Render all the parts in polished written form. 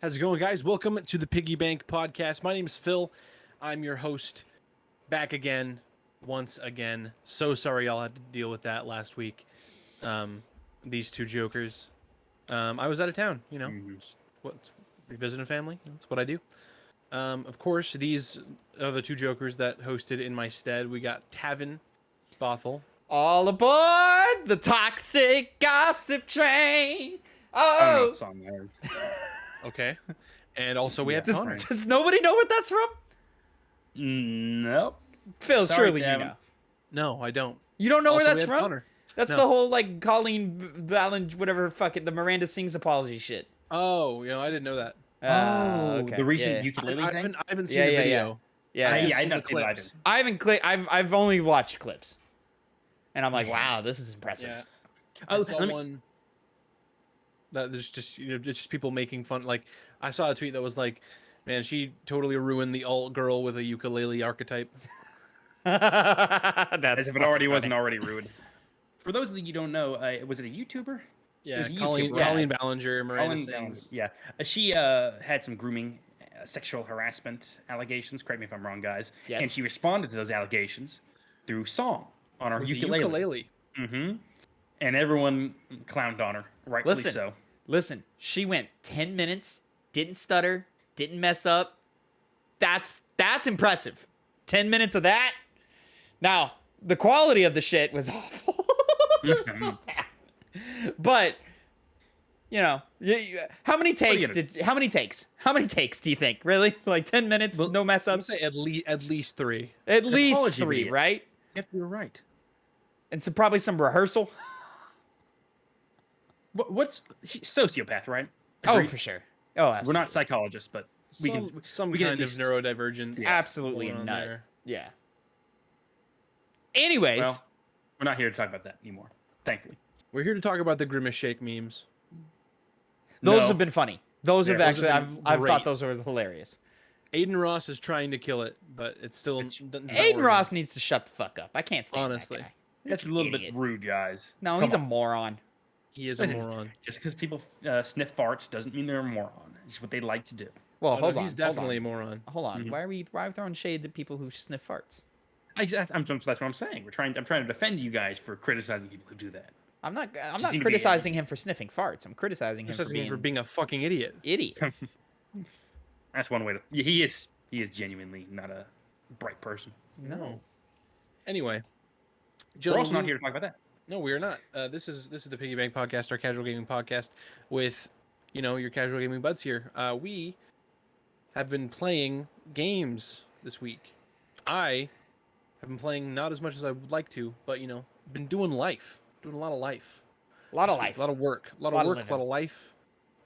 How's it going, guys? Welcome to the Piggy Bank podcast. My name is Phil. I'm your host, back again, once again. So sorry y'all had to deal with that last week. These two jokers. I was out of town, just revisiting family. That's what I do. Of course, these are the two jokers that hosted in my stead. We got Tavin Bothel. All aboard the toxic gossip train. I don't know Oh, what song that is. Okay. And also we have Yeah. Connor. does nobody know what that's from? Nope. Phil, Sorry, surely you Tavin. know. No, I don't. You don't know Also, where we that's have from? Connor. That's No. the whole like Colleen Ballinger, whatever, fuck it, the Miranda Sings apology shit. Oh, I didn't know that. Okay. The recent yeah. ukulele I thing? haven't seen Yeah, the yeah, video. Yeah, I've yeah. just I seen not the seen it clips. I haven't I've only watched clips, and I'm like, wow, this is impressive. Yeah. Oh, I saw one that there's just just people making fun. Like I saw a tweet that was like, "Man, she totally ruined the alt girl with a ukulele archetype." That's As if it fucking already wasn't funny. already ruined. For those of you who don't know, was it a YouTuber? Yeah, was a Colleen, YouTuber, yeah. Colleen Ballinger, Miranda Colin Sings. Ballinger, yeah. She had some grooming, sexual harassment allegations. Correct me if I'm wrong, guys. Yes. And she responded to those allegations through song on her With a ukulele. ukulele. Mm-hmm. And everyone clowned on her, rightfully Listen. so. Listen, she went 10 minutes, didn't stutter, didn't mess up. That's impressive. 10 minutes of that. Now, the quality of the shit was awful. It was so bad. But how many takes how many takes do you think? Really? Like 10 minutes, Well, no mess I'm gonna ups? say at least 3. At least apology 3, video. right? Yep, you're right. And probably some rehearsal. What's sociopath, right? Oh, Agreed? for sure. Oh, absolutely. We're not psychologists, but we can Some we can at kind of least- neurodivergence. absolutely a going on nut. there. Yeah. Anyways, Well, we're not here to talk about that anymore. Thankfully. We're here to talk about the Grimace Shake memes. those No. have been funny. Those Yeah, have those actually have been I've thought great. those were hilarious. Aiden Ross is trying to kill it, but it's still It's- it's not Aiden working. Ross needs to shut the fuck up. I can't stand Honestly. that guy. That's a He's an little idiot. bit rude, guys. No, Come he's a on. moron. He is a Listen, moron. Just because people sniff farts doesn't mean they're a moron. It's what they like to do. Well, Oh, no, hold on. he's definitely a moron. Hold on. Mhm. Why are we throwing shade at people who sniff farts? That's what I'm saying. I'm trying to defend you guys for criticizing people who do that. I'm not seem to be- criticizing him for sniffing farts. I'm criticizing him Just for for being a fucking idiot. idiot. That's one way to. Yeah, he is genuinely not a bright person. No. Anyway, We're gentlemen, also not here to talk about that. No, we are not. This is the Piggy Bank podcast, our casual gaming podcast with, your casual gaming buds here. We have been playing games this week. I have been playing not as much as I would like to, but been doing a lot of life. A lot of This week, life. a lot of work, a lot Lot of of work, a living. lot of life,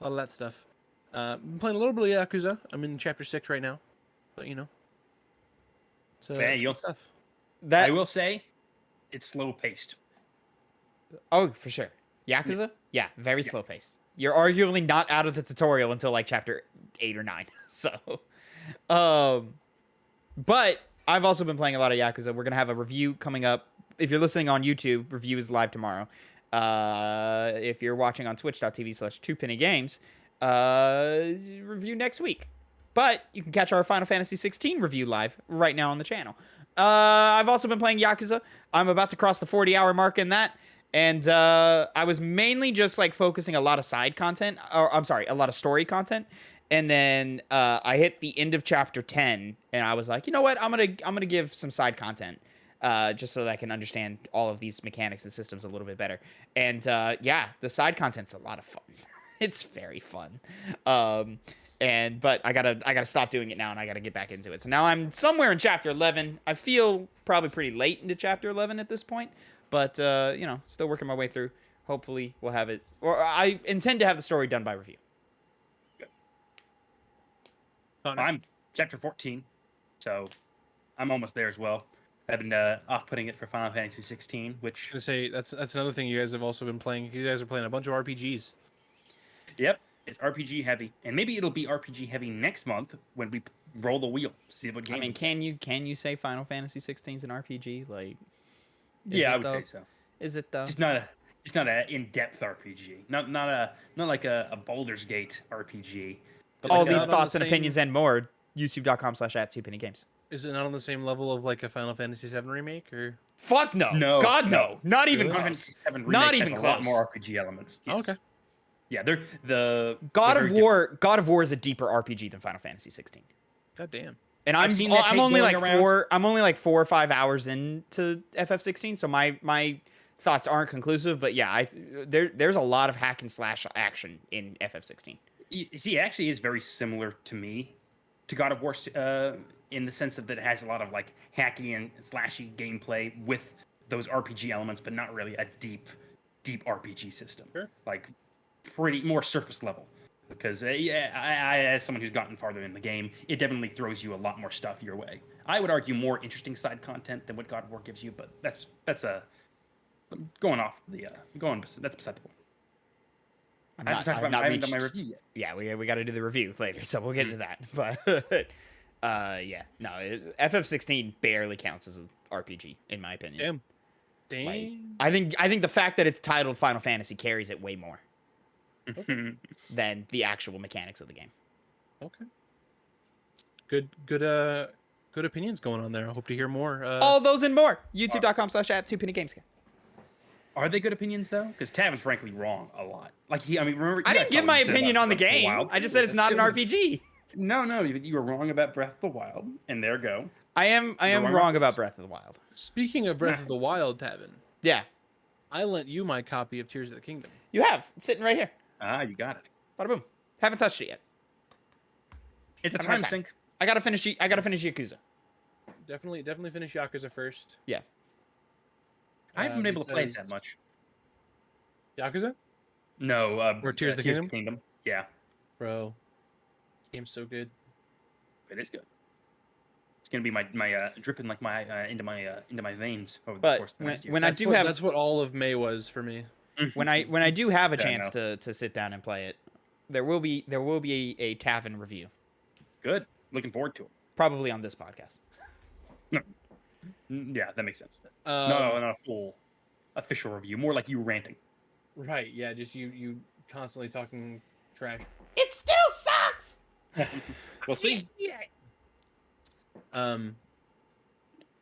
a lot of that stuff. Been playing a little bit of Yakuza. I'm in chapter 6 right now, but it's, Hey, it's you'll- good stuff. That I will say, it's slow paced. Oh, for sure. Yakuza? Yeah, very slow paced. You're arguably not out of the tutorial until like chapter 8 or 9. So, but I've also been playing a lot of Yakuza. We're going to have a review coming up. If you're listening on YouTube, review is live tomorrow. If you're watching on twitch.tv/2pennygames, review next week. But you can catch our Final Fantasy 16 review live right now on the channel. I've also been playing Yakuza. I'm about to cross the 40-hour mark in that. And I was mainly just like focusing a lot of side content, or I'm sorry, a lot of story content. And then I hit the end of chapter 10, and I was like, you know what? I'm gonna give some side content, just so that I can understand all of these mechanics and systems a little bit better. And yeah, the side content's a lot of fun. It's very fun. But I gotta stop doing it now, and I gotta get back into it. So now I'm somewhere in chapter 11. I feel probably pretty late into chapter 11 at this point. But, still working my way through. Hopefully we'll have it. Or I intend to have the story done by review. Connor? I'm chapter 14, so I'm almost there as well. I've been off putting it for Final Fantasy 16, which gonna say that's another thing you guys have also been playing. You guys are playing a bunch of RPGs. yep, it's RPG heavy, and maybe it'll be RPG heavy next month when we roll the wheel. See what game. I mean, can you say Final Fantasy 16 is an RPG? Like, is yeah, it I would though? say so. Is it though? Just not a in-depth RPG. Not like a Baldur's Gate RPG. But All it these not on thoughts the and same- opinions and more, youtube.com/@2pennygames. Is it not on the same level of like a Final Fantasy VII remake or? Fuck no. No, God no. no. Not even Really? Final close. Fantasy VII Remake Not has even a close. lot more RPG elements. Oh, Yes. okay. Yeah, they're the God they're of very War. God of War is a deeper RPG than Final Fantasy 16. God damn. And I've I'm seen that I'm take only going like around. four. I'm only like 4 or 5 hours into FF16, so my thoughts aren't conclusive. But yeah, there's a lot of hack and slash action in FF16. You see, it actually is very similar to me to God of War in the sense that it has a lot of like hacky and slashy gameplay with those RPG elements, but not really a deep RPG system. Sure. Like pretty more surface level. Because yeah, I as someone who's gotten farther in the game, it definitely throws you a lot more stuff your way. I would argue more interesting side content than what God of War gives you, but that's going off the that's beside the point. I'm I have not, to talk I've about not I haven't done my reached- review yet. Yeah, we got to do the review later, so we'll get into that. But yeah, no, FF16 barely counts as an RPG in my opinion. Damn. Like, Dang. I think the fact that it's titled Final Fantasy carries it way more than the actual mechanics of the game. Okay. Good opinions going on there. I hope to hear more. All those and more. YouTube.com/@2pennygames. Are they good opinions though? Because Tavin's frankly wrong a lot. Like remember. I you didn't guys give saw my what he said opinion about on the Breath of game. Wild. I just said it's not an RPG. No, you were wrong about Breath of the Wild, and there go. I am wrong about Breath of the Wild. Speaking of Breath of the Wild, Tavin, Yeah, I lent you my copy of Tears of the Kingdom. you have. It's sitting right here. Ah, you got it. Bada boom. Haven't touched it yet. It's a That's my time time. sink. I gotta finish Yakuza. Definitely finish Yakuza first. Yeah. I haven't been able to play it because- that much. Yakuza? No, Or Tears of the Kingdom? Yeah, Bro. This game's so good. it is good. It's gonna be my dripping like my into my veins over the But course of the next year. when I do have That's what all of May was for me. when I do have a Fair chance to sit down and play it, there will be a Tavin review, Good, looking forward to it. probably on this podcast. Yeah, that makes sense. Um, No, not a full official review. More like you ranting. Right, yeah, just you constantly talking trash. It still sucks. We'll see. Yeah.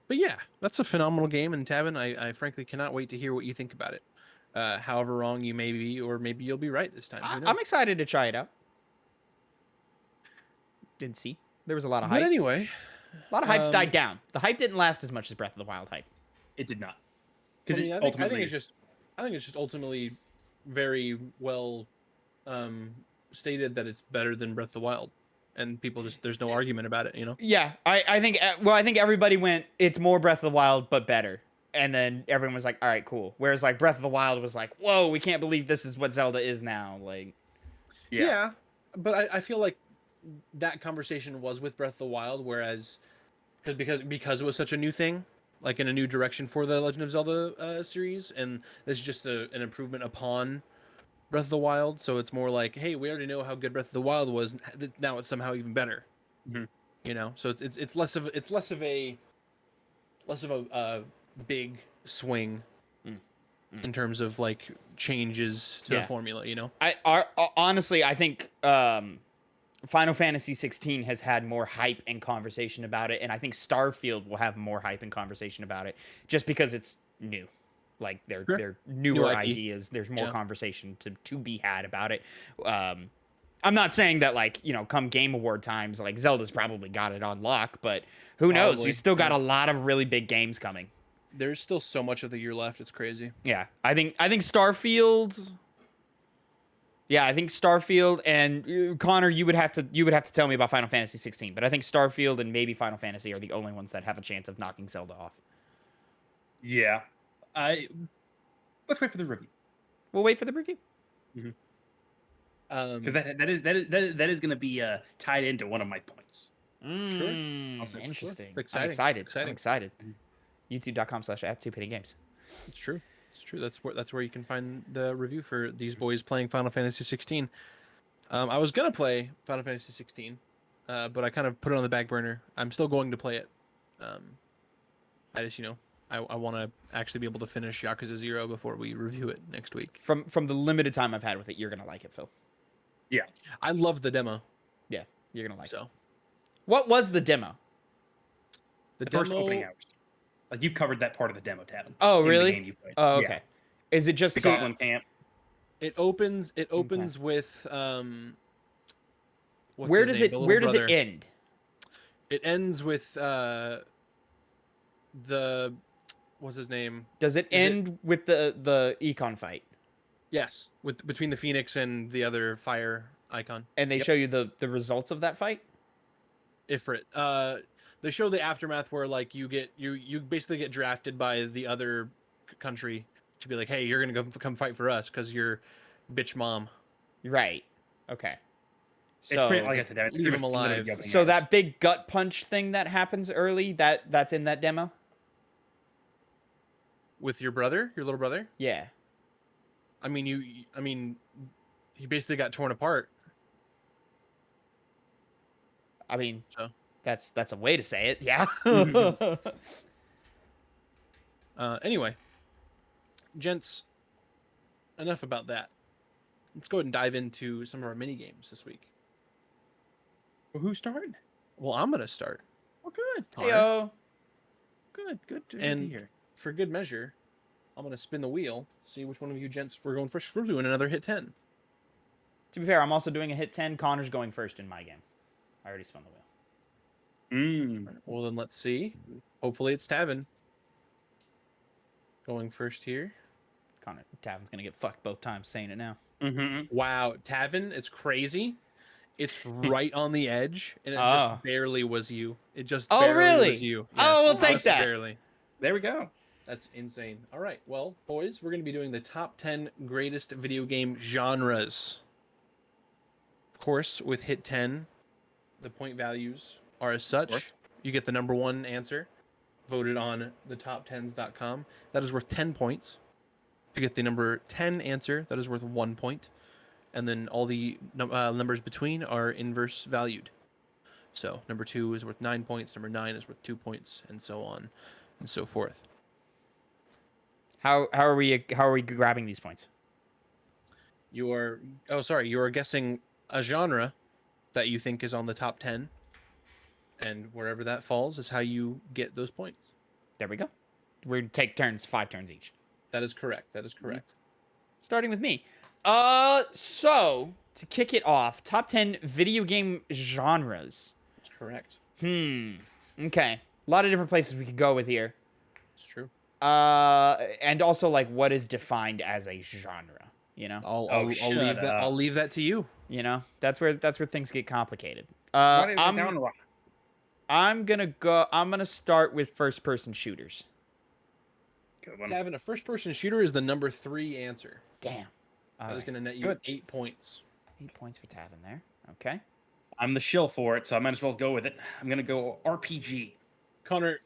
But yeah, that's a phenomenal game, and Tavin, I frankly cannot wait to hear what you think about it. However wrong you may be, or maybe you'll be right this time. Who knows? I'm excited to try it out. Didn't see. There was a lot of But hype. anyway, A lot of hype's um, died down. The hype didn't last as much as Breath of the Wild hype. It did not. I, Because mean, I think it's just ultimately very well stated that it's better than Breath of the Wild, and people just there's no argument about it, you know. Yeah, I think everybody went, it's more Breath of the Wild but better, and then everyone was like, all right, cool. Whereas like Breath of the Wild was like, whoa, we can't believe this is what Zelda is now. Like, yeah. But I feel like that conversation was with Breath of the Wild, whereas because it was such a new thing, like in a new direction for the Legend of Zelda series, and this is just an improvement upon Breath of the Wild. So it's more like, hey, we already know how good Breath of the Wild was. Now it's somehow even better. Mhm. You know, so it's less of a big swing in terms of like changes to the Yeah. formula. You know. Honestly, I think Final Fantasy 16 has had more hype and conversation about it, and I think Starfield will have more hype and conversation about it just because it's new. Like they're newer New IP. ideas. There's more Yeah. conversation to be had about it. I'm not saying that like, you know, come Game Award times, like Zelda's probably got it on lock, but who knows? Probably, We still got yeah. a lot of really big games coming. There's still so much of the year left. It's crazy. Yeah, I think Starfield. Yeah, I think Starfield and Connor, you would have to tell me about Final Fantasy 16, but I think Starfield and maybe Final Fantasy are the only ones that have a chance of knocking Zelda off. Yeah. Let's wait for the review. We'll wait for the review. Because that is going to be tied into one of my points. Mm, I'll say- interesting. It's I'm exciting. excited. I'm excited. YouTube.com/@2pennygames. It's true. It's true. That's where you can find the review for these boys playing Final Fantasy 16. I was gonna play Final Fantasy 16, but I kind of put it on the back burner. I'm still going to play it. I just I want to actually be able to finish Yakuza 0 before we review it next week. From the limited time I've had with it, you're gonna like it, Phil. Yeah. I love the demo. Yeah, you're gonna like it. So What was the demo? the First demo, opening hours. Like you've covered that part of the demo, Tavin. Oh, in the really? game you played. Oh, Yeah. okay. Is it just The to, Goblin Camp. it opens with what's where his does name? it The little where does it brother. end? It ends with the what's his name? Does it Is it- end with the econ fight? Yes, with between the Phoenix and the other fire icon. And they Yep. show you the results of that fight? Ifrit. They show the aftermath where like you basically get drafted by the other country to be like, hey, you're gonna come fight for us because you're bitch mom. Right. Okay. It's pretty, So like I said, Tavin, it's leave pretty him much literally alive. the opening so hours. that big gut punch thing that happens early, that's in that demo? With your brother, your little brother. Yeah. I mean, he basically got torn apart. I mean, So. that's a way to say it. Yeah. Anyway, gents, enough about that. Let's go ahead and dive into some of our mini games this week. Well, who's starting? Well, I'm gonna start. Well, good. Connor. Heyo. Good to And- hear. For good measure, I'm gonna spin the wheel, see which one of you gents we're going first. We're doing another hit 10. To be fair, I'm also doing a hit 10. Connor's going first in my game. I already spun the wheel. Well, then let's see. Hopefully it's Tavin. Going first here. Connor, Tavin's gonna get fucked both times saying it now. Mm-hmm. Wow, Tavin, it's crazy. It's right on the edge, and it Oh. just barely was you. It just Oh, barely really? was you. Oh, we'll take just that. Barely. There we go. That's insane. All right, well, boys, we're going to be doing the top 10 greatest video game genres. Of course, with hit 10, the point values are as course. such. You get the number one answer voted on the top10s.com. That is worth 10 points. You get the number 10 answer, that is worth 1 point. And then all the numbers between are inverse valued. So number 2 is worth 9 points, number 9 is worth 2 points, and so on and so forth. How are we grabbing these points? You are guessing a genre that you think is on the top 10, and wherever that falls is how you get those points. There we go. We're gonna take turns, 5 turns each. That is correct. That is correct. Starting with me. So to kick it off, top 10 video game genres. That's correct. Okay. A lot of different places we could go with here. It's true. And also like what is defined as a genre, you know? I'll leave that to you. You know? That's where things get complicated. Why did it I'm down a lot? I'm gonna start with first person shooters. Good one. Having a first person shooter is the number 3 answer. Damn. All That is right. going to net you Good. 8 points. 8 points for Tavin there. Okay. I'm the shill for it, so I might as well go with it. I'm gonna go RPG. Connor,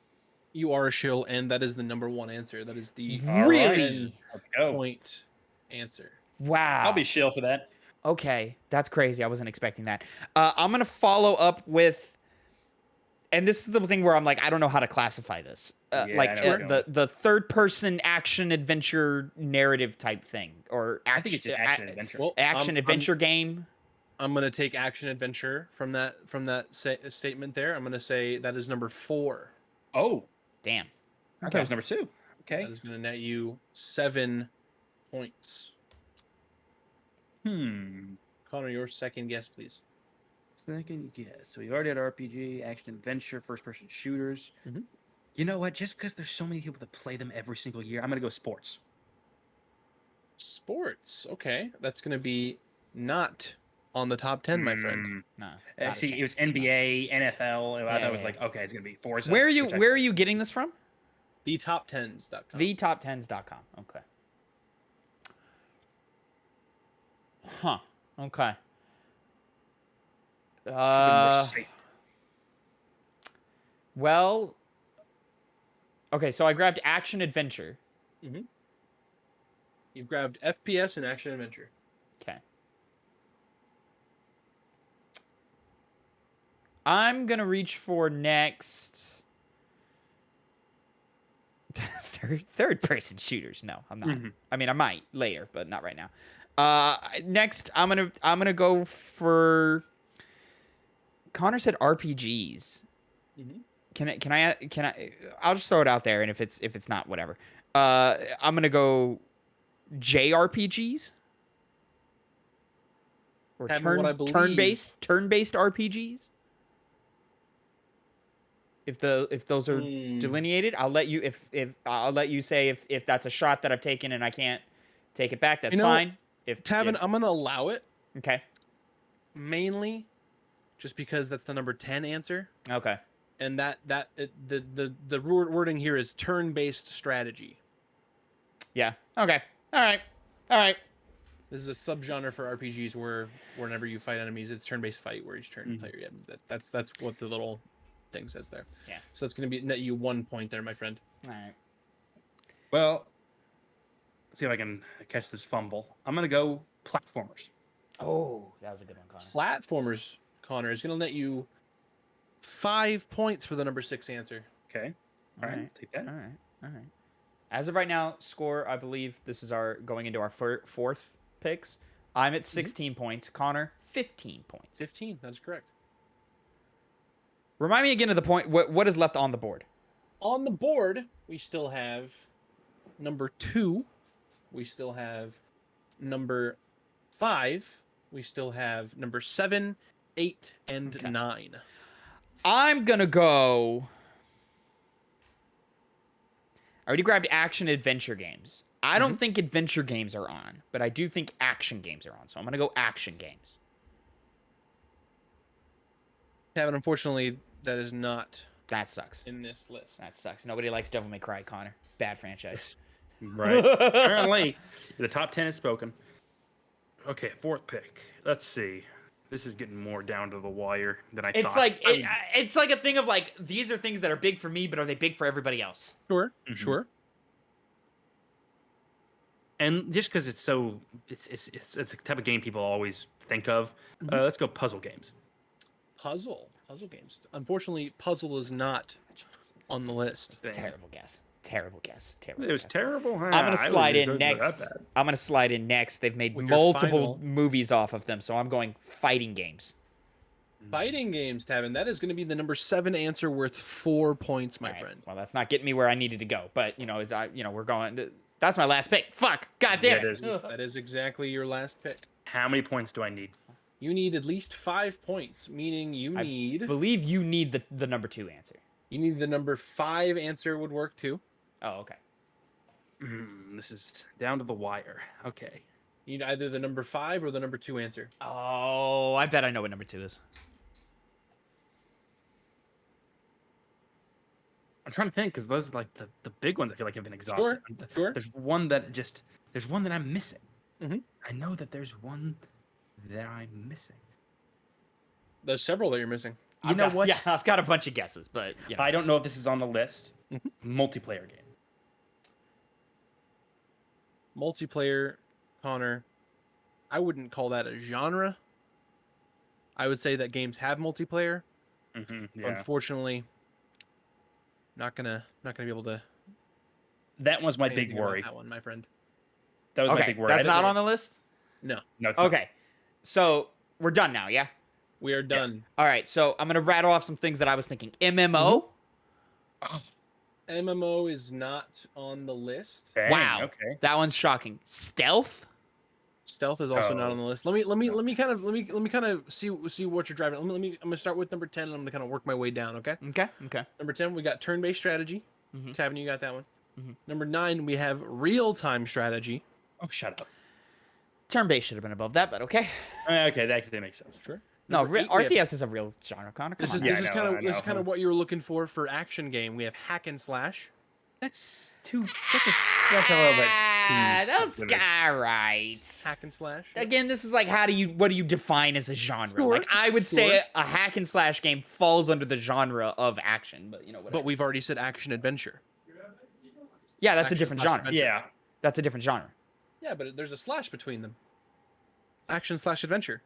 you are a shill, and that is the number 1 answer. That is the All right. Really? Let's go. point answer. Wow. I'll be shill for that. Okay, that's crazy. I wasn't expecting that. I'm gonna follow up with, and this is the thing where I'm like, I don't know how to classify this. Yeah, Like I know where you're going. the third person action adventure narrative type thing, or I think it's just action adventure. Well, action adventure game. I'm going to take action adventure from that statement there. I'm going to say that is number 4. Oh, Damn. I thought it was number 2. Okay. That is going to net you 7 points. Connor, your second guess, please. Second guess. So we already had RPG, action adventure, first person shooters. Mhm. You know what? Just because there's so many people that play them every single year, I'm gonna go sports. Sports. Okay, that's going to be not on the top 10, my friend. No. not a See, it was chance. NBA, NFL. I Yeah, was yeah. like, okay, it's gonna be Forza. Where are you? which I- Where are you getting this from? TheTop10s.com. TheTop10s.com. Okay. Huh. Okay. keep it more safe. Well. Okay, so I grabbed action adventure. You've grabbed FPS and action adventure. Okay. I'm gonna reach for next. third person shooters. No, I'm not. Mhm. I mean, I might later, but not right now. Next, I'm gonna go for Connor said RPGs. Mm-hmm. Can I? I'll just throw it out there, and if it's not, whatever. I'm gonna go JRPGs or Having what I believe- turn-based RPGs. If those are delineated, I'll let you I'll let you say if that's a shot that I've taken and I can't take it back. That's fine. Tavin, I'm gonna allow it okay. mainly just because that's the number 10 answer, Okay. and the wording here is turn-based strategy. Yeah. Okay. All right. This is a subgenre for RPGs where whenever you fight enemies, it's turn-based fight where each turn you fight. Yeah, that's what the little thing says there. Yeah. So it's gonna be net you 1 point there, my friend. All right. Well, let's see if I can catch this fumble. I'm gonna go platformers. Oh, that was a good one, Connor. Platformers, Connor, is gonna net you 5 points for the number 6 answer. Okay. All right. Take that. All right. As of right now, score, I believe this is our going into our fourth picks. I'm at 16 points. Connor, 15 points. 15, that's correct. Remind me again of the point. What is left on the board? On the board, we still have number 2. We still have number 5. We still have number 7, 8, and 9. I'm going to go... I already grabbed action adventure games. I don't think adventure games are on, but I do think action games are on. So I'm going to go action games. Kevin, unfortunately, that is not That sucks. in this list. That sucks. Nobody likes Devil May Cry, Connor. Bad franchise. Right. Apparently, the top 10 is spoken. Okay, 4th pick. Let's see. This is getting more down to the wire than I thought. It's like a thing of like, these are things that are big for me, but are they big for everybody else? Sure, sure. And just because it's so, it's a type of game people always think of. Let's go puzzle games. Puzzle games. Unfortunately, puzzle is not on the list. Terrible guess. It was terrible. I'm gonna slide in next. They've made With your multiple final- movies off of them, so I'm going fighting games. Fighting games, Tavin. That is going to be the number 7 answer, worth 4 points, my All right. friend. Well, that's not getting me where I needed to go, but we're going. That's my last pick. Fuck. God damn Yeah, it. That is exactly your last pick. How many points do I need? You need at least 5 points, meaning you I need believe you need the number 2 answer. the number 5 answer would work too. Oh, okay. This is down to the wire. Okay. You need either the number 5 or the number 2 answer. Oh, I bet I know what number 2 is. I'm trying to think because those are like the big ones. I feel like have been exhausted. Sure. There's one that I'm missing. I know that there's one that I'm missing. There's several that you're missing. You know what? Yeah, I've got a bunch of guesses, but I don't know if this is on the list. Multiplayer game. Multiplayer, Connor. I wouldn't call that a genre. I would say that games have multiplayer. Yeah. Unfortunately, not gonna be able to. That was my say big anything about worry. That one, my friend. That was my Okay, big worry. I that's didn't not know- on the list? No, No, it's not. Okay. So, we're done now, yeah? we are done. All right, so I'm going to rattle off some things that I was thinking. MMO? MMO is not on the list. Dang, Wow. Okay. That one's shocking. Stealth? Stealth is also not Oh. on the list. Let me kind of see what you're driving. I'm gonna start with number 10 and I'm gonna kind of work my way down, okay? Okay. Number 10, we got turn-based strategy. Mhm. Tavin, you got that one. Mhm. Number 9, we have real-time strategy. Oh, shut up. Turn-based should have been above that, but okay. Okay, that actually makes sense. Sure. No, Number 8, we have- RTS is a real genre, Connor. Come This on. is now. Yeah, this is I kind know, of I this is know. kind of what you were looking for action game. We have hack and slash. That's a little bit. That's all right. Hack and slash. Again, this is like, what do you define as a genre? Sure, Like, I would say sure. a hack and slash game falls under the genre of action, but whatever. But we've already said action adventure. Yeah, that's a action different slash genre. adventure. Yeah. That's a different genre. Yeah, but there's a slash between them. Action slash adventure.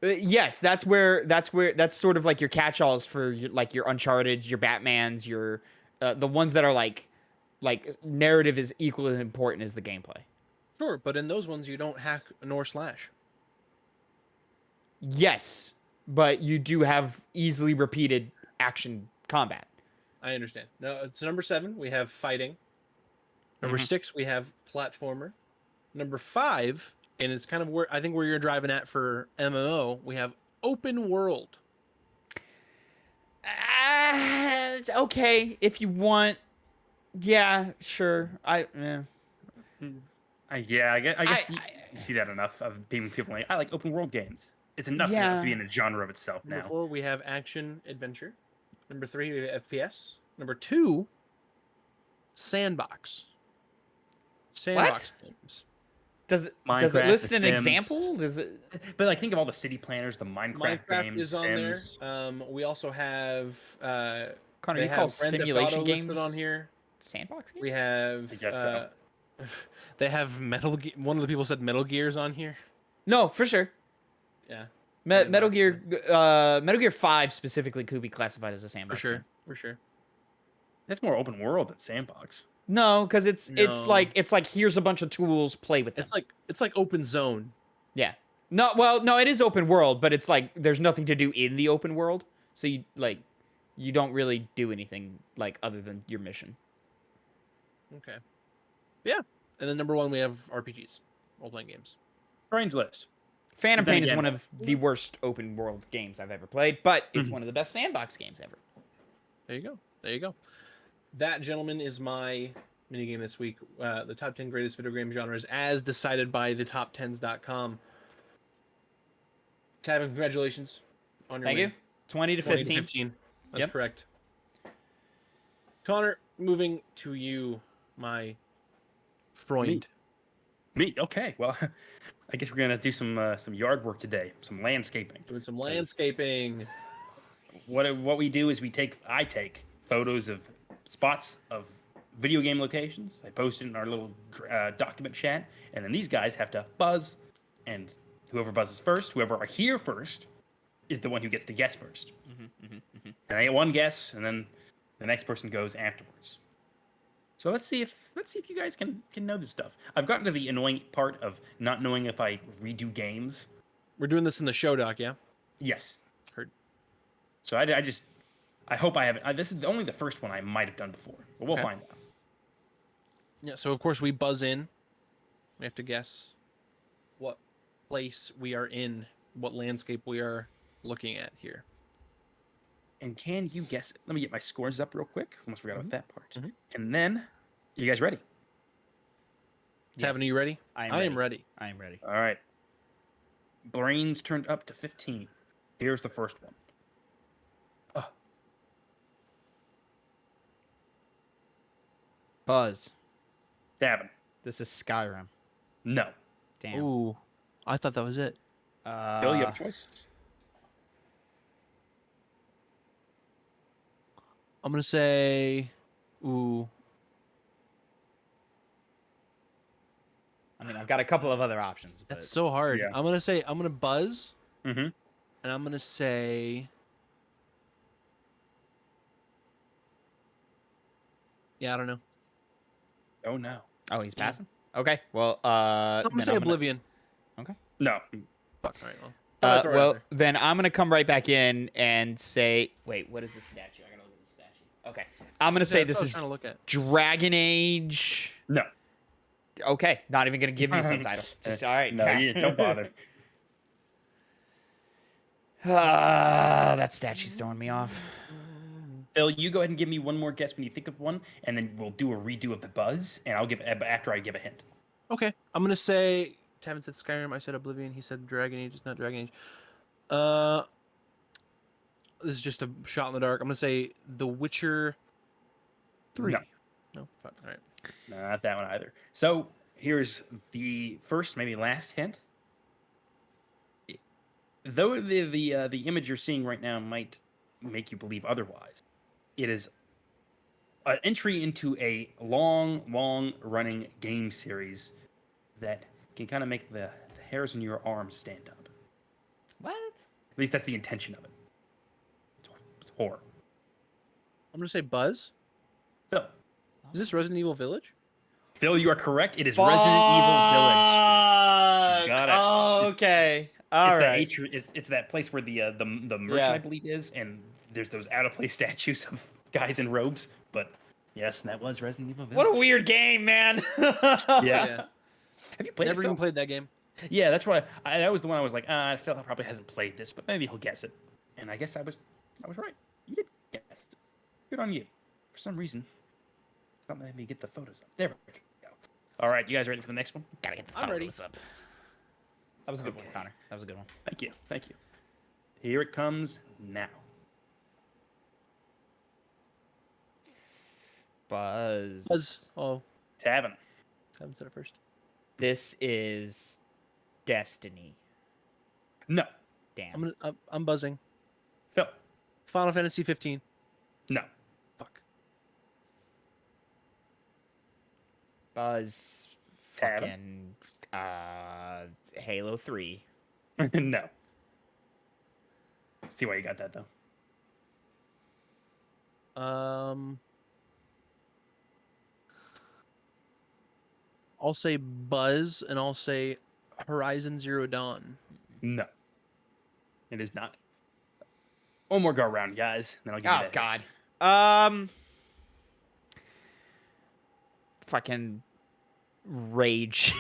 Yes, that's sort of like your catch-alls for your Uncharted, your Batmans, your the ones that are like narrative is equally as important as the gameplay. Sure, but in those ones you don't hack nor slash. Yes, but you do have easily repeated action combat. I understand. No, it's number 7. We have fighting. Number 6, we have platformer. Number 5, and it's kind of where I think where you're driving at for MMO, we have open world. Okay, if you want. Yeah, sure. Yeah, I guess you see that enough of people like, I like open world games. It's enough to be in a genre of itself now. Number 4, we have action adventure. Number 3, we have FPS. Number 2, sandbox. Sandbox games. Does it Minecraft, list The an Sims. example? Does it? But like, think of all the city planners, the Minecraft games, is on Sims. there. We also have Connor, they you call have Grand Theft simulation Auto games listed on here. sandbox games? We have I guess so. they have one of the people said Metal Gear's on here. No, for sure. Yeah. Metal Gear 5 specifically could be classified as a For sandbox. sure. game. For sure. That's more open world than sandbox. No, because it's No. like here's a bunch of tools, play with them. It's like open zone. Yeah. No, it is open world, but it's like there's nothing to do in the open world, so you don't really do anything like other than your mission. Okay. Yeah. And then number 1, we have RPGs, role playing games. Strange list. Phantom Then Pain is again- one of the worst open world games I've ever played, but it's one of the best sandbox games ever. There you go. There you go. That, gentlemen, is my minigame this week. The top 10 greatest video game genres as decided by thetop10s.com. Tavin, congratulations on your Thank win. you. 20 to 20 15. That's Yep. correct. Connor, moving to you, my Freund. Me? Okay. Well, I guess we're gonna do some yard work today, some landscaping. Doing some landscaping. What we do is I take photos of spots of video game locations. I post it in our little document chat, and then these guys have to buzz, and whoever buzzes first, whoever are here first, is the one who gets to guess first. And I get one guess, and then the next person goes afterwards. So let's see if you guys can know this stuff. I've gotten to the annoying part of not knowing if I redo games. We're doing this in the show doc, yeah? Yes. Heard. So I hope I haven't. This is only the first one I might have done before, but we'll Okay. find out. Yeah, so of course we buzz in. We have to guess what place we are in, what landscape we are looking at here. And can you guess it? Let me get my scores up real quick. Almost forgot about that part. Mhm. And then, you guys ready? Tavin, are you ready? I am ready. I am ready. All right. Brains turned up to 15. Here's the first one. Buzz. Davin. This is Skyrim. No. Damn. Ooh, I thought that was it. Bill, you have a choice. I'm gonna say, ooh, I mean, I've got a couple of other options. But that's so hard. Yeah. I'm gonna buzz, Mm-hmm. and I'm gonna say, yeah, I don't know. Oh, no. Oh, he's passing. Okay. Well, I'm gonna say Oblivion. No. Fuck. All right. Well, thought I'd throw it out Well, there. then I'm gonna come right back in and say, wait, what is the statue? I gotta look at the statue. Okay, I'm gonna say That's what I this was is trying to look at. Dragon Age. No. Okay, not even gonna give me a subtitle. Just all right. No, you don't bother. That statue's throwing me off. Bill, you go ahead and give me one more guess when you think of one, and then we'll do a redo of the buzz, and I'll give after I give a hint. Okay, I'm gonna say Tavin said Skyrim. I said Oblivion. He said Dragon Age. It's not Dragon Age. This is just a shot in the dark. I'm gonna say The Witcher 3. No. No. Fuck. All right. No, not that one either. So here's the first, maybe last hint. Though the image you're seeing right now might make you believe otherwise, it is an entry into a long running game series that can kind of make the hairs on your arms stand up. What? At least that's the intention of it. It's horror. I'm gonna say Buzz. Phil. Is this Resident Evil Village? Phil, you are correct. It is Resident Evil Village. Village. Got it. Oh, okay. All it's right. it's that place where the merchant Yeah. I believe is, and there's those out of place statues of guys in robes. But yes, that was Resident Evil Village. What a weird game, man. Yeah. Have you played Never it, even Phil? played that game. Yeah, that's why that was the one I was like, Phil probably hasn't played this, but maybe he'll guess it. And I guess I was right. You did guess it. Good on you. For some reason, it's not letting me get the photos up. There we go. All right, you guys ready for the next one? Gotta get the I'm ready. photos up. That was a good one, Okay. Connor. That was a good one. Thank you. Thank you. Here it comes now. Buzz. Oh, Tavin. haven't said it first. This is Destiny. No. Damn. I'm buzzing. Phil. Final Fantasy 15. No. Fuck. Buzz. Adam? Fucking Halo 3. No. See why you got that though. I'll say Buzz, and I'll say Horizon Zero Dawn. No. It is not. One more go around, guys. Then I'll give you Oh that. God. Fucking Rage.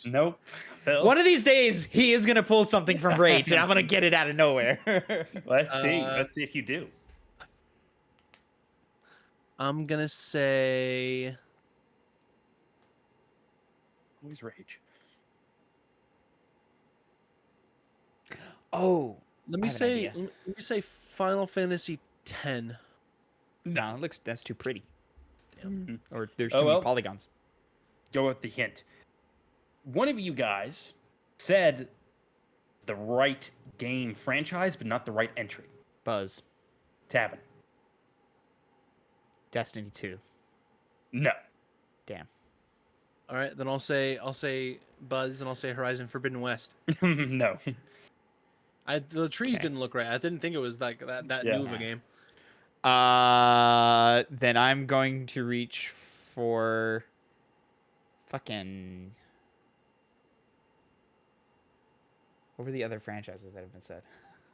Nope. Phil. One of these days, he is gonna pull something from Rage, and I'm gonna get it out of nowhere. Let's see. Let's see if you do. I'm gonna say Always Rage. Oh, let I me have an say idea. let me say Final Fantasy 10. No, that's too pretty. Mhm. Or there's Oh, too many well. polygons. Go with the hint. One of you guys said the right game franchise, but not the right entry. Buzz. Tavin. Destiny 2. No. Damn. All right, then I'll say Buzz, and I'll say Horizon Forbidden West. No. The trees Okay. didn't look right. I didn't think it was like that Yeah. new of a game. Then I'm going to reach for fucking. What were the other franchises that have been said?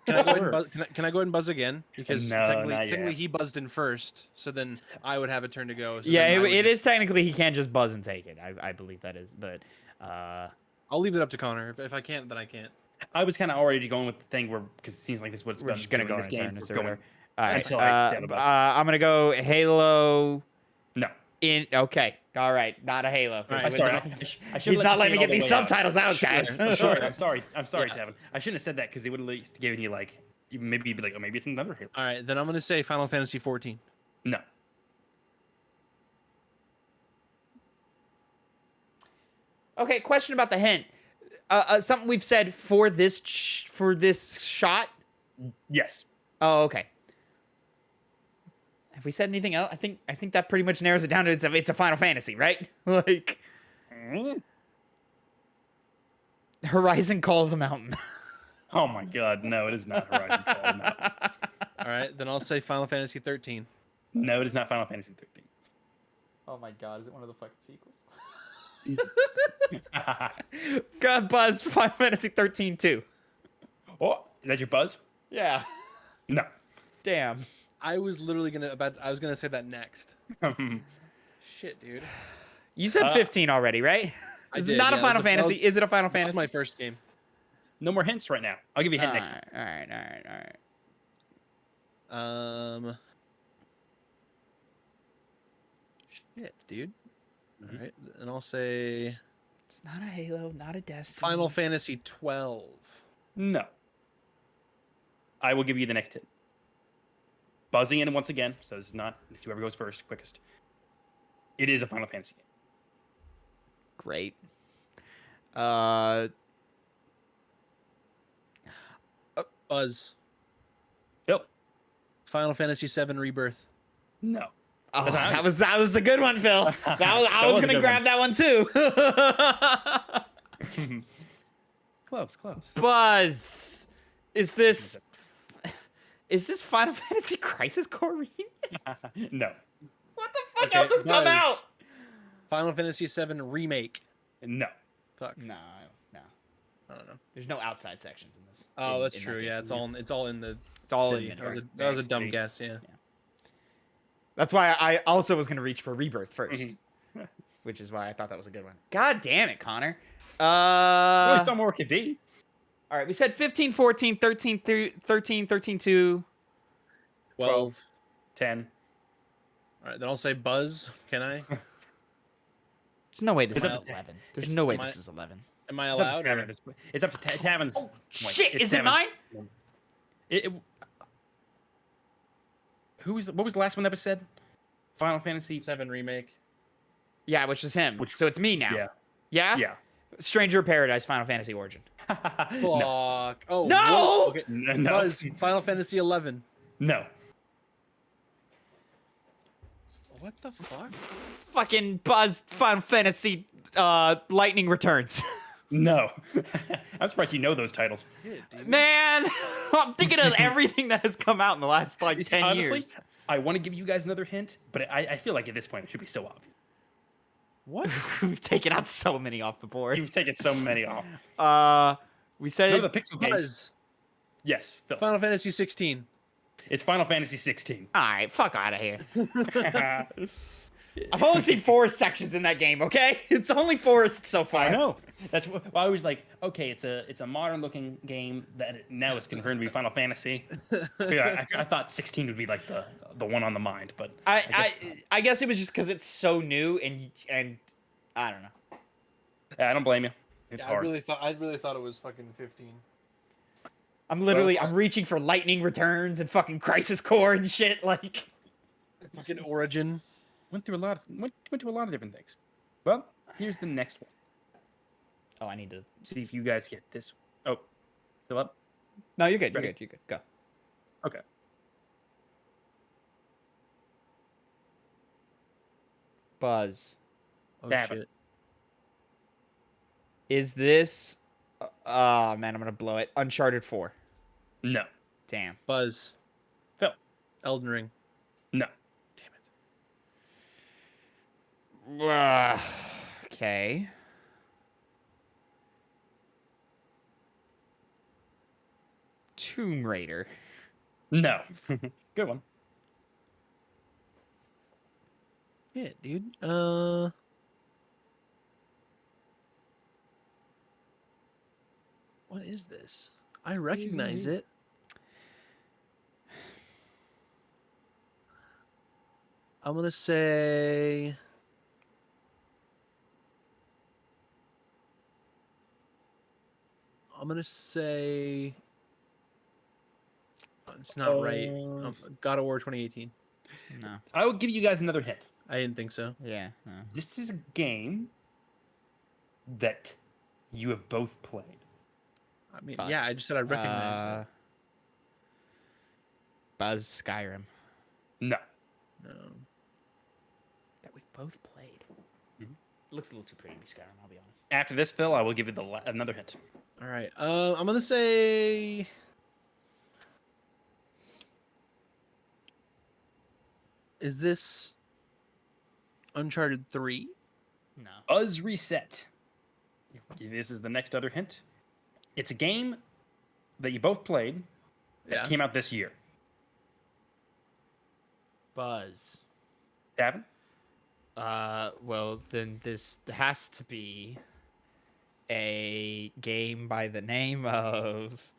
Can I go ahead and Sure. buzz, can I go ahead and buzz again? Because No, technically, not yet. he buzzed in first, so then I would have a turn to go. So Yeah, then I would it just- is technically he can't just buzz and take it. I believe that is, but I'll leave it up to Connor. If I can't, then I can't. I was kind of already going with the thing where, because it seems like this is what's we're just gonna go in this game. turn We're order. going. All right, until I say the buzz. I'm gonna go Halo. No. Okay, all right, not a Halo. All right, I'm Wait, sorry. no. I should He's not letting me get these subtitles out, guys. Sure. I'm sorry. I'm sorry, Yeah. Tavin. I shouldn't have said that because it would at least given you like maybe you'd be like, oh, maybe it's another Halo. All right, then I'm gonna say Final Fantasy 14. No. Okay, question about the hint. Something we've said for this shot. Yes. Oh, okay. Have we said anything else? I think that pretty much narrows it down to it's a Final Fantasy, right? Like Horizon Call of the Mountain. Oh my God, no, it is not Horizon Call of the Mountain. All right, then I'll say Final Fantasy 13. No, it is not Final Fantasy 13. Oh my God, is it one of the fucking sequels? God, Buzz, Final Fantasy 13 too. Oh, is that your buzz? Yeah. No. Damn. I was literally I was gonna say that next. Shit, dude. You said 15 already, right? I Is did, it not yeah, a that Final was- that Fantasy? was- Is it a Final That was Fantasy? my first game. No more hints right now. I'll give you a hint next time. All right. Shit, dude. All right, and I'll say It's not a Halo, not a Destiny. Final Fantasy 12. No. I will give you the next hint. Buzzing in once again, so this is not it's whoever goes first, quickest. It is a Final Fantasy game. Great. Buzz. Phil. Final Fantasy 7 Rebirth. No. Oh, That's that was a good one, Phil. I was was a gonna good grab that one too. Close. Buzz, is this Final Fantasy Crisis Core remake? No. What the fuck Okay, else has come Buzz. out? Final Fantasy 7 Remake. No. Fuck. No. I don't know. There's no outside sections in this. Oh, that's in true. that Yeah, game. it's all in the. It's all city. in That was a, Midgar. that was a Bang dumb City. guess. Yeah. That's why I also was gonna reach for Rebirth first, Mhm. which is why I thought that was a good one. God damn it, Connor. Really, some more could be. All right, we said 15, 14, 13, 13, 13, 2. 12. 10. All right, then I'll say Buzz. Can I? There's no way this It's is up to- 11. There's it's- no way am I- this is 11. Am I It's up to allowed? Tavin or- at this point. It's up to Tavin's. Oh, point. shit, It's is it Tavin's- mine? What was the last one that was said? Final Fantasy. 7 remake. Yeah, which is him. Which- So it's me now. Yeah. Yeah? Yeah. Stranger of Paradise, Final Fantasy Origin. no. Fuck. Oh No! whoa, Okay. No. Buzz. Final Fantasy 11. No. What the fuck? Fucking Buzz Final Fantasy Lightning Returns. No. I'm surprised you know those titles. Shit, dude. Man, I'm thinking of everything that has come out in the last like 10 Honestly, years. I want to give you guys another hint, but I feel like at this point it should be so obvious. What? We've taken out so many off the board. You've taken so many off. We said None of the Pixel games. Buzz. Yes, Phil. Final Fantasy 16. It's Final Fantasy 16. all right, fuck out of here. I've only seen 4 sections in that game, okay? It's only forest so far. I know. That's what I was like. Okay, it's a modern looking game that now is confirmed to be Final Fantasy. Yeah, I thought 16 would be like the one on the mind, but I guess it was just because it's so new and I don't know. I don't blame you. It's Yeah, hard. I really thought it was fucking 15. I'm reaching for Lightning Returns and fucking Crisis Core and shit. Like, Fucking Origin. Went through a lot of different things. Well, here's the next one. oh, I need to. See if you guys get this. Oh, still up. No, you're good. You're Ready? good. You're good. Go. Okay. Buzz. Oh Damn it. shit. Is this? Oh man, I'm gonna blow it. Uncharted 4. No. Damn. Buzz. Phil. Elden Ring. No. Damn it. Okay. Tomb Raider. No. Good one. Shit, dude. What is this? I recognize it. I'm gonna say. I'm gonna say. It's not right. God of War 2018. No. I will give you guys another hint. I didn't think so. Yeah. No. This is a game that you have both played. I mean, Fuck. yeah, I just said I recognize Buzz Skyrim. No. it. No. That we've both played. Mhm. Looks a little too pretty to be Skyrim, I'll be honest. After this, Phil, I will give you another hint. All right. I'm gonna say. Is this Uncharted 3? No. Buzz Reset. This is the next other hint. It's a game that you both played that Yeah. came out this year. Buzz. Tavin? Well, then this has to be a game by the name of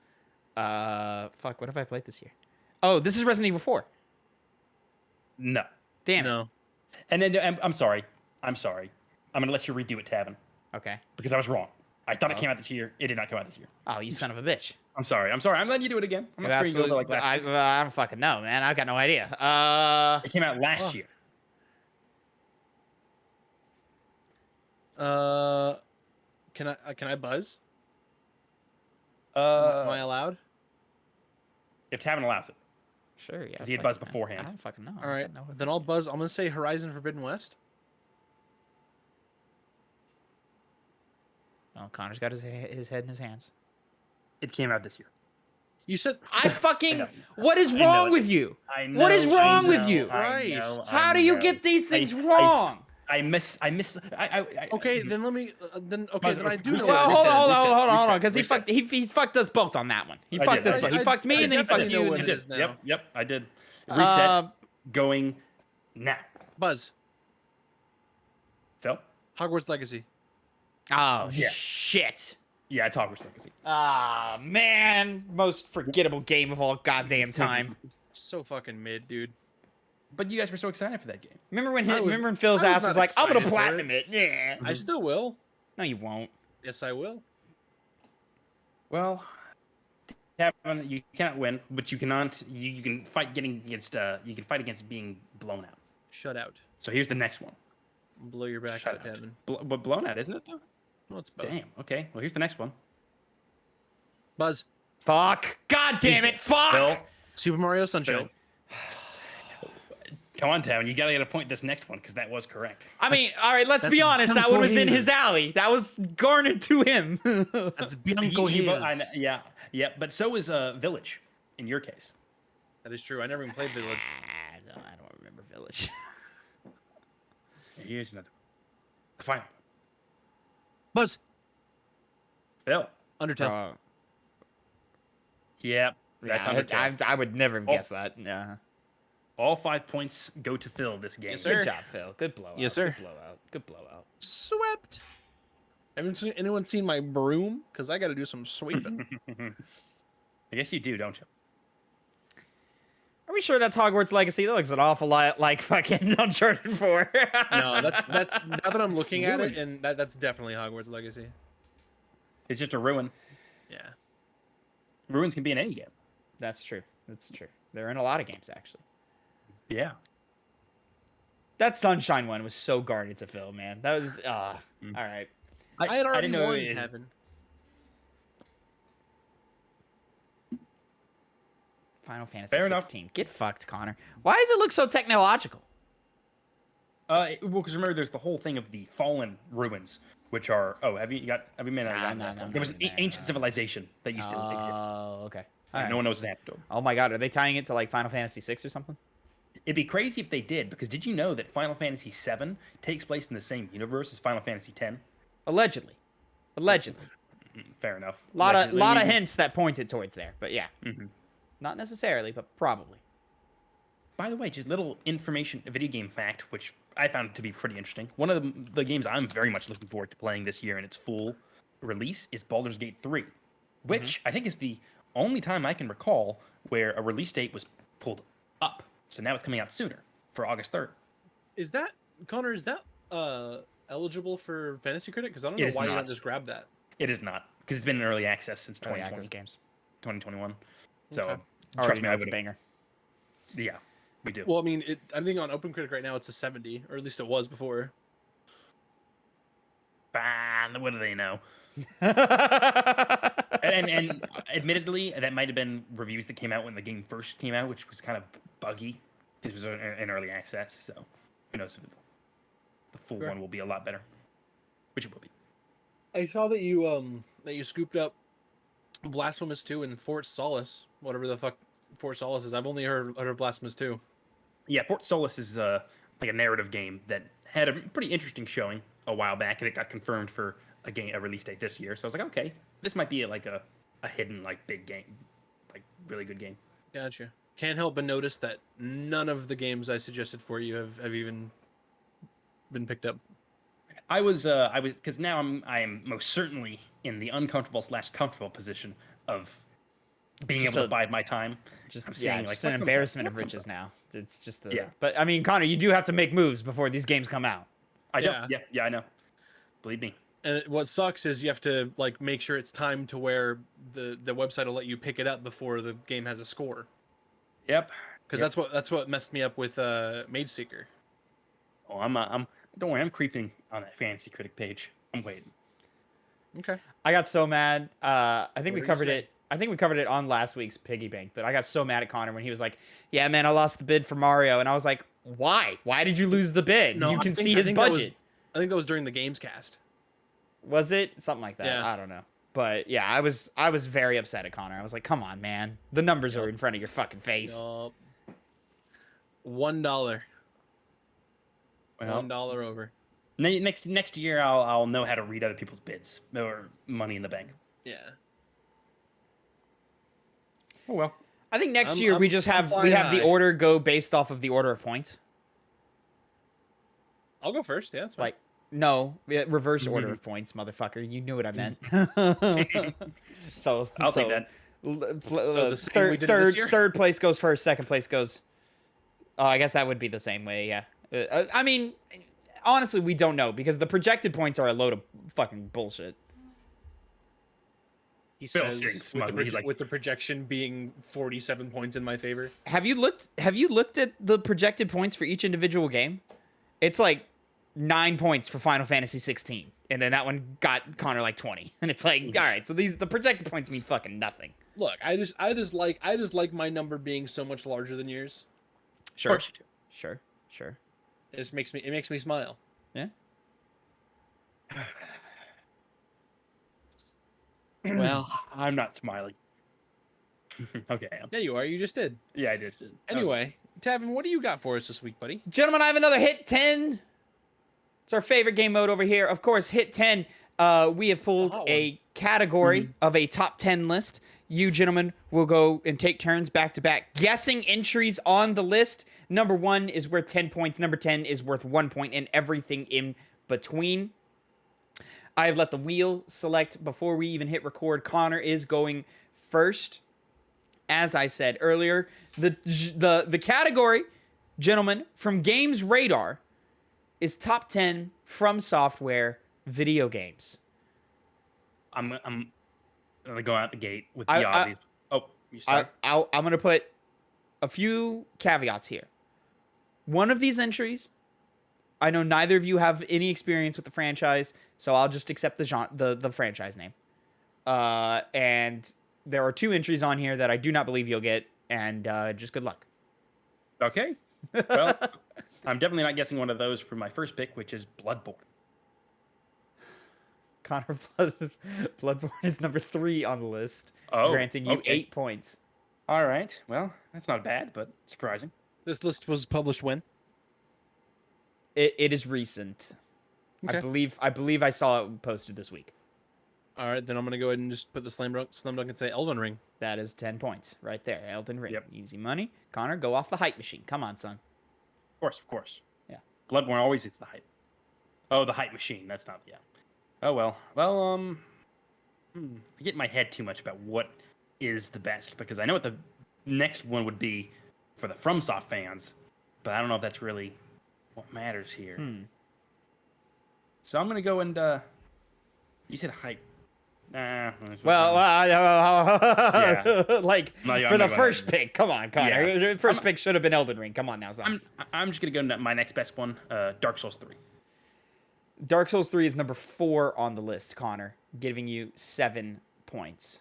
fuck, what have I played this year? Oh, this is Resident Evil 4. No. Damn it. No. And then I'm sorry. I'm gonna let you redo it, Tavin, Okay. because I was wrong. I thought it Oh. came out this year. It did not come out this year. Oh, you son of a bitch. I'm sorry. I'm letting you do it again. I'm not screwing you over like last year. I don't fucking know, man. I've got no idea. It came out last year. Can I buzz? Am Uh, I allowed? if Tavin allows it. Sure, yeah. 'Cause he had fuck buzzed it, man. beforehand. I don't fucking know. All right. Then I'll buzz. I'm gonna say Horizon Forbidden West. Oh, Connor's got his head in his hands. It came out this year. You said. I fucking. know. What is I know wrong it. with you? I What is know, wrong I with know, you? I know, Christ. How I do you know. get these things I- wrong? Okay, then let me. Then okay, then I do know. Well, what it hold is. on, because he fucked us both on that one. He I fucked did, us I both. did. He fucked me, and then he fucked definitely know you. what And it then... is now. Yep, I did. Reset going now. Buzz. Phil? Hogwarts Legacy. Oh Yeah. shit. Yeah, it's Hogwarts Legacy. Ah man, most forgettable game of all goddamn time. So fucking mid, dude. But you guys were so excited for that game. Remember when I was Phil's ass not was like, "I'm gonna excited for platinum it." Yeah. I still will. No, you won't. Yes, I will. Well, Tavin, you cannot win, but you cannot. You can fight getting against. You can fight against being blown out. Shut out. So here's the next one. Blow your back Shut out, out. Devin. But blown out, isn't it though? Well, it's both. Damn. Okay. Well, here's the next one. Buzz. Fuck. God damn it. Fuck. Phil, Super Mario Sunshine. come on, Tavin. You gotta get a point this next one because that was correct. I mean, all right. Let's be that's honest. That Bianco one was in Hills. his alley. That was garnered to him. That's Bianco Hills. Yeah. But so is Village, in your case. That is true. I never even played Village. I don't remember Village. Here's another. Fine. Buzz. Phil. Undertale. Yep. That's Undertale. I would never have guessed that. Yeah. All 5 points go to Phil this game. Yes, sir. Good job, Phil. Good blowout. Yes, sir. Good blowout. Good blowout. Swept. Anyone seen my broom? Because I got to do some sweeping. I guess you do, don't you? Are we sure that's Hogwarts Legacy? That looks an awful lot like fucking Uncharted 4. No, that's now that I'm looking at it, and that's definitely Hogwarts Legacy. It's just a ruin. Yeah. Ruins can be in any game. That's true. That's true. They're in a lot of games, actually. Yeah. That Sunshine one was so guarded to Phil, man. That was, all right. I had already didn't know won, it- Heaven. Final Fantasy Fair enough. 16. Get fucked, Connor. Why does it look so technological? Well, because remember, there's the whole thing of the fallen ruins, which are. Oh, have you made that? No, There was an ancient civilization that used to exist. Oh, okay. And All no one right. knows what happened to them. Oh my god, are they tying it to like Final Fantasy 6 or something? It'd be crazy if they did, because did you know that Final Fantasy VII takes place in the same universe as Final Fantasy X? Allegedly. Allegedly. Fair enough. Lot of Allegedly. hints that pointed towards there, but yeah. Mhm. Not necessarily, but probably. By the way, just little information, a video game fact, which I found to be pretty interesting. One of the games I'm very much looking forward to playing this year in its full release is Baldur's Gate 3, which I think is the only time I can recall where a release date was pulled up. So now it's coming out sooner for August 3rd. Is that Connor? Is that eligible for Fantasy Critic? Because I don't It know is why you not. don't just grab that. It is not, because it's been in early access since Early 2020, access games. 2021. So, Okay. trust Already me, know I it's a would. banger. Yeah, we do. Well, I mean, I think on Open Critic right now it's a 70, or at least it was before. What do they know? And admittedly, that might have been reviews that came out when the game first came out, which was kind of buggy. It was in early access, so who knows if the full Sure. one will be a lot better, which it will be. I saw that you scooped up Blasphemous 2 and Fort Solace, whatever the fuck Fort Solace is. I've only heard of Blasphemous 2. Yeah, Fort Solis is like a narrative game that had a pretty interesting showing a while back, and it got confirmed for a release date this year. So I was like, okay, this might be like a hidden like big game, like really good game. Gotcha. Can't help but notice that none of the games I suggested for you have even been picked up. I was because now I am most certainly in the uncomfortable / comfortable position of being Just able a- to bide my time. Just I'm yeah, seeing, just like, an what comes embarrassment up, of what comes riches now. It's just Yeah. But I mean, Connor, you do have to make moves before these games come out. I Yeah. know. Yeah, I know. Believe me. And what sucks is you have to like make sure it's timed to where the website will let you pick it up before the game has a score. Yep. Because that's what messed me up with Mage Seeker. Oh, I'm don't worry, I'm creeping on that Fantasy Critic page. I'm waiting. Okay. I got so mad. I think What we did you covered say? it. I think we covered it on last week's Piggy Bank, but I got so mad at Connor when he was like, "Yeah, man, I lost the bid for Mario," and I was like, "Why? Why did you lose the bid? No, you I can think- see I his think that was- budget." I think that was during the games cast. Was it something like that? Yeah. I don't know. But yeah, I was very upset at Connor. I was like, "Come on, man. The numbers are in front of your fucking face." $1. Well, $1 over. Next year, I'll know how to read other people's bids or money in the bank. Yeah. Oh well. I think next I'm- year we I'm- just I'm have flying the high. order go based off of the order of points. I'll go first. Yeah, that's fine. Like, no, reverse order Mhm. of points, motherfucker. You knew what I meant. so I'll take that. So the same we did this year? Third place goes first. Second place goes. Oh, I guess that would be the same way. Yeah. I mean, honestly, we don't know because the projected points are a load of fucking bullshit. He Phil says saying with the, smugly, he's like- with the projection being 47 points in my favor. Have you looked at the projected points for each individual game? It's like 9 points for Final Fantasy 16, and then that one got Connor like 20, and it's like, all right, so the projected points mean fucking nothing. Look, I just like my number being so much larger than yours. Of Sure, course you do. sure. It just makes me smile. Yeah. Well, I'm not smiling. Okay, I am. Yeah, you are. You just did. Yeah, I just did. Anyway, Tavin, what do you got for us this week, buddy? Gentlemen, I have another Hit 10. It's our favorite game mode over here. Of course, Hit 10, we have pulled hot a category of a top 10 list. You gentlemen will go and take turns back to back guessing entries on the list. Number 1 is worth 10 points. Number 10 is worth 1 point, and everything in between. I have let the wheel select before we even hit record. Connor is going first. As I said earlier, the category, gentlemen, from Games Radar is top 10 from software video games. I'm gonna go out the gate with the I- obvious. Oh, you start. I'm going to put a few caveats here. One of these entries, I know neither of you have any experience with the franchise, so I'll just accept the franchise name. And there are 2 entries on here that I do not believe you'll get, and just good luck. Okay. Well, I'm definitely not guessing one of those for my first pick, which is Bloodborne. Connor Bloodborne is number 3 on the list, Oh, granting you okay. 8 points. All right. Well, that's not bad, but surprising. This list was published when? It is recent. Okay. I believe I saw it posted this week. All right, then I'm gonna go ahead and just put the slam dunk and say Elden Ring. That is 10 points right there. Elden Ring. Yep. Easy money. Connor, go off the hype machine. Come on, son. Of course. Yeah. Bloodborne always hits the hype. Oh, the hype machine. That's not. Yeah. Oh well. Well, I get in my head too much about what is the best because I know what the next one would be for the FromSoft fans, but I don't know if that's really what matters here. So I'm gonna go and you said hype. Nah. Well, Yeah. like No, yeah, for I'm the gonna go first ahead. pick. Come on, Connor. Yeah. First pick should have been Elden Ring. Come on now, son. I'm just gonna go to my next best one, Dark Souls 3. Dark Souls 3 is number 4 on the list, Connor, giving you 7 points.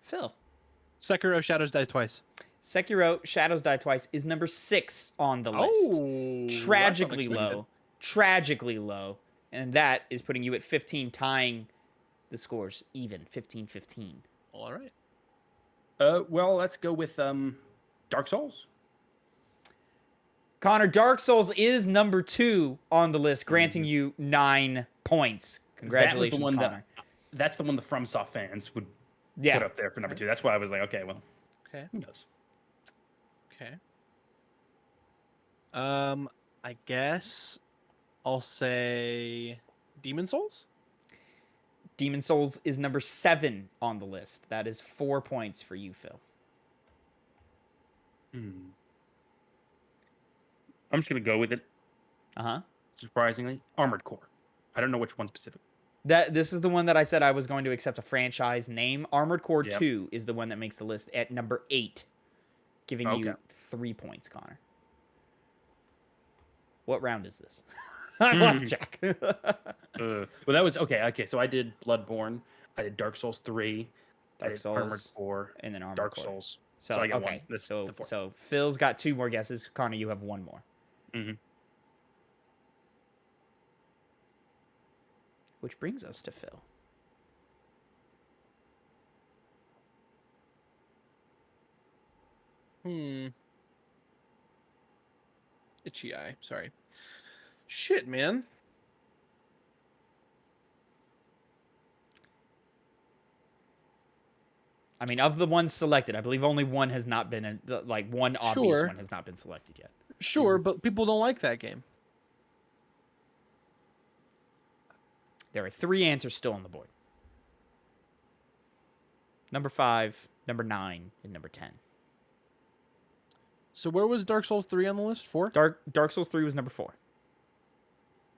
Phil. Sekiro: Shadows Die Twice. Sekiro: Shadows Die Twice is number 6 on the list. Oh, Tragically low. Tragically low. And that is putting you at 15, tying the scores even. 15-15. All right. Well, let's go with Dark Souls. Connor, Dark Souls is number 2 on the list, granting you 9 points. Congratulations, that was the one Connor. That's the one the FromSoft fans would Yeah. put up there for number 2. That's why I was like, okay, well, Okay. who knows? Okay. I guess I'll say Demon Souls. Demon Souls is number 7 on the list. That is 4 points for you, Phil. I'm just gonna go with it. Uh-huh. Surprisingly, Armored Core. I don't know which one specific. This is the one that I said I was going to accept a franchise name. Armored Core Yep. 2 is the one that makes the list at number 8, giving you Okay. 3 points, Connor. What round is this? I lost track. Well, that was okay. Okay, so I did Bloodborne. I did Dark Souls 3. I Dark did Armored Souls, Core. and then Armored Dark Core. Souls. So, So I get okay. one. This- so, the fourth. so Phil's got 2 more guesses. Connor, you have 1 more. Mhm. Which brings us to Phil. Itchy eye. Sorry. Shit, man. I mean, of the ones selected, I believe only one has not been one obvious Sure. one has not been selected yet. Sure, but people don't like that game. There are 3 answers still on the board. Number 5, number 9, and number 10. So where was Dark Souls 3 on the list? 4? Dark Souls 3 was number 4.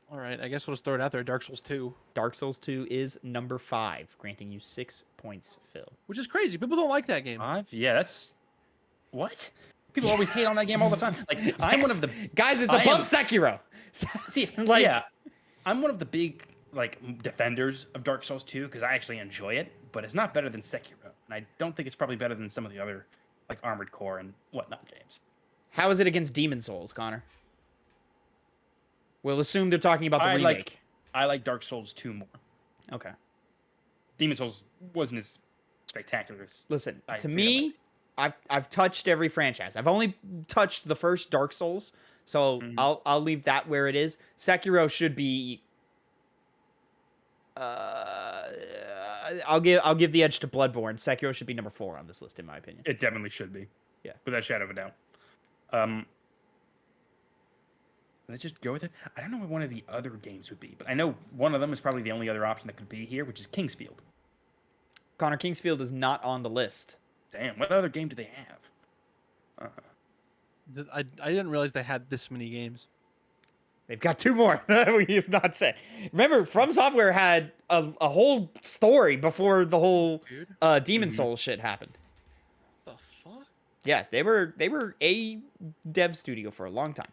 All right, I guess we'll just throw it out there. Dark Souls 2. Dark Souls 2 is number 5, granting you 6 points, Phil. Which is crazy. People don't like that game. 5? Yeah, that's what people always hate on that game all the time. Like I'm one of the guys. It's I above am- Sekiro. See, Like- yeah, I'm one of the big defenders of Dark Souls 2 because I actually enjoy it, but it's not better than Sekiro, and I don't think it's probably better than some of the other Armored Core and whatnot games. How is it against Demon Souls, Connor? We'll assume they're talking about the remake. I like Dark Souls 2 more. Okay. Demon Souls wasn't as spectacular as Listen, I to feel me, I've touched every franchise. I've only touched the first Dark Souls, so I'll leave that where it is. Sekiro should be. I'll give the edge to Bloodborne. Sekiro should be number 4 on this list, in my opinion. It definitely should be. Yeah. Without a shadow of a doubt. Let's just go with it. I don't know what one of the other games would be, but I know one of them is probably the only other option that could be here, which is Kingsfield. Connor, Kingsfield is not on the list. Damn, what other game do they have? I didn't realize they had this many games. They've got 2 more that we have not said. Remember, From Software had a whole story before the whole Demon Souls shit happened. The fuck? Yeah, they were a dev studio for a long time.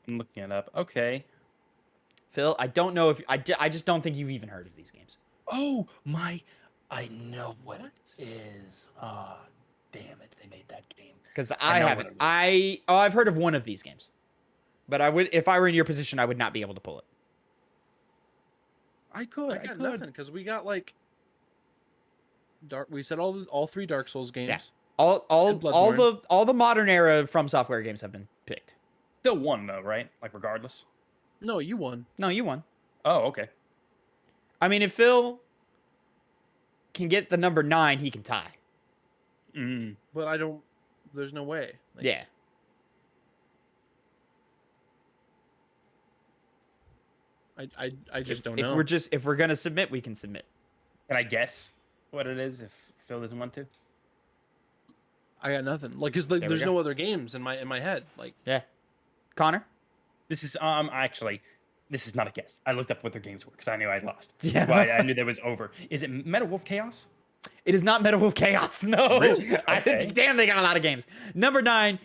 I'm looking it up. Okay. Phil, I don't know if I just don't think you've even heard of these games. Oh my! I know what it is. Damn it! They made that game. Because I I know haven't. what I've heard of one of these games, but I would, if I were in your position, I would not be able to pull it. I could. I got nothing because we got dark. We said all 3 Dark Souls games. Yeah. All And Bloodborne. the modern era From Software games have been picked. Still won though, right? Regardless. No, you won. No, you won. Oh, okay. I mean, if Phil can get the number 9, he can tie. But I don't. There's no way. Yeah. I just don't know. If we're gonna submit, we can submit. Can I guess what it is if Phil doesn't want to? I got nothing. Because we there's go. no other games in my head. Yeah. Connor. This is actually, this is not a guess. I looked up what their games were because I knew I'd lost. Yeah. Well, I knew that was over. Is it Metal Wolf Chaos? It is not Metal Wolf Chaos. No. Really? Okay. Damn, they got a lot of games. Number 9,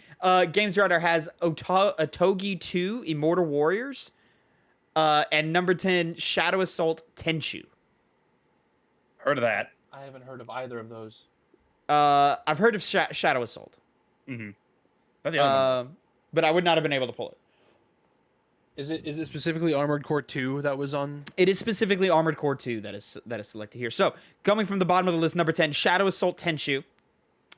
Games Radar has Otogi 2, Immortal Warriors. And number 10, Shadow Assault Tenchu. Heard of that? I haven't heard of either of those. I've heard of Shadow Assault. Mm-hmm. But the other one. But I would not have been able to pull it. Is it specifically Armored Core 2 that was on? It is specifically Armored Core 2 that is selected here. So, coming from the bottom of the list, number 10, Shadow Assault Tenchu.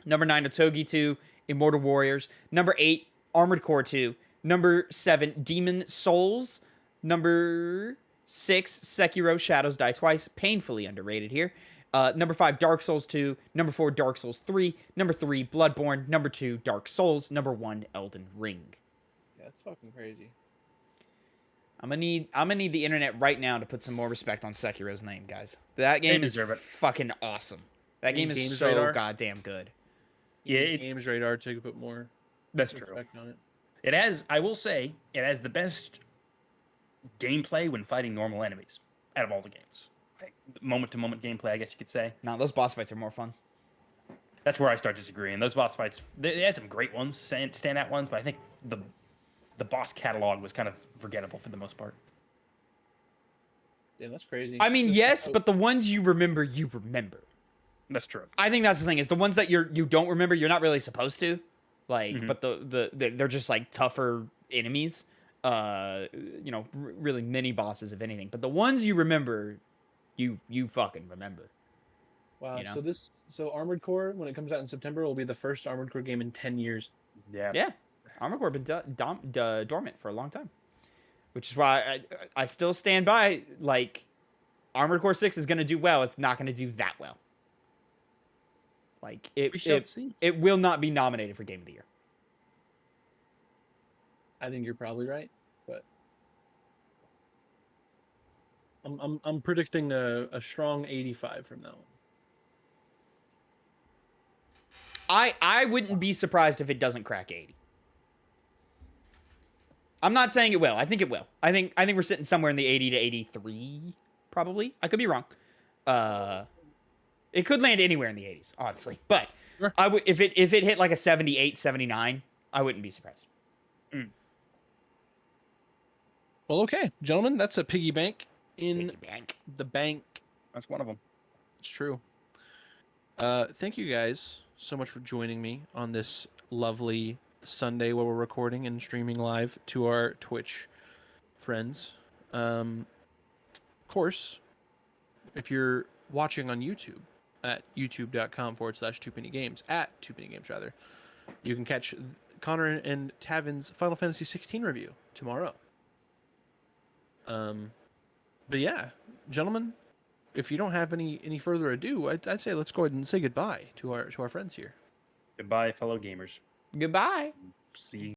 Number 9, Otogi 2, Immortal Warriors. Number 8, Armored Core 2. Number 7, Demon Souls. Number 6, Sekiro Shadows Die Twice. Painfully underrated here. Number 5, Dark Souls 2. Number 4, Dark Souls 3. Number 3, Bloodborne. Number 2, Dark Souls. Number 1, Elden Ring. Yeah, that's fucking crazy. I'm gonna need the internet right now to put some more respect on Sekiro's name, guys. That game is deserve it. fucking awesome. That game is Games so Radar? goddamn good. Yeah, Games Radar to put more that's true. respect on it. It has, I will say, it has the best gameplay when fighting normal enemies out of all the games. Moment-to-moment gameplay, I guess you could say. No, those boss fights are more fun. That's where I start disagreeing. Those boss fights, they had some great ones, standout ones, but I think the boss catalog was kind of forgettable for the most part. Yeah, that's crazy. I mean, yes, but the ones you remember, you remember. That's true. I think that's the thing, is the ones that you don't remember, you're not really supposed to. But they're just tougher enemies. Really mini bosses, if anything. But the ones you remember, you fucking remember. Wow. You know? So Armored Core, when it comes out in September, will be the first Armored Core game in 10 years. Yeah. Yeah, Armored Core been dormant for a long time, which is why I still stand by. Like, Armored Core 6 is gonna do well. It's not gonna do that well. Like We shall see. it will not be nominated for Game of the Year. I think you're probably right, but I'm predicting a strong 85 from that one. I wouldn't be surprised if it doesn't crack 80. I'm not saying it will. I think it will. I think we're sitting somewhere in the 80 to 83, probably. I could be wrong. It could land anywhere in the 80s, honestly. But Sure. I would if it hit like a 78, 79, I wouldn't be surprised. Well, okay, gentlemen, that's a piggy bank in Piggy bank. the bank. That's one of them. It's true. Thank you guys so much for joining me on this lovely Sunday where we're recording and streaming live to our Twitch friends. Of course, if you're watching on YouTube at youtube.com/2pennygames, at 2pennygames rather, you can catch Connor and Tavin's Final Fantasy 16 review tomorrow. But yeah, gentlemen, if you don't have any further ado, I'd say let's go ahead and say goodbye to our friends here. Goodbye, fellow gamers. Goodbye. See you.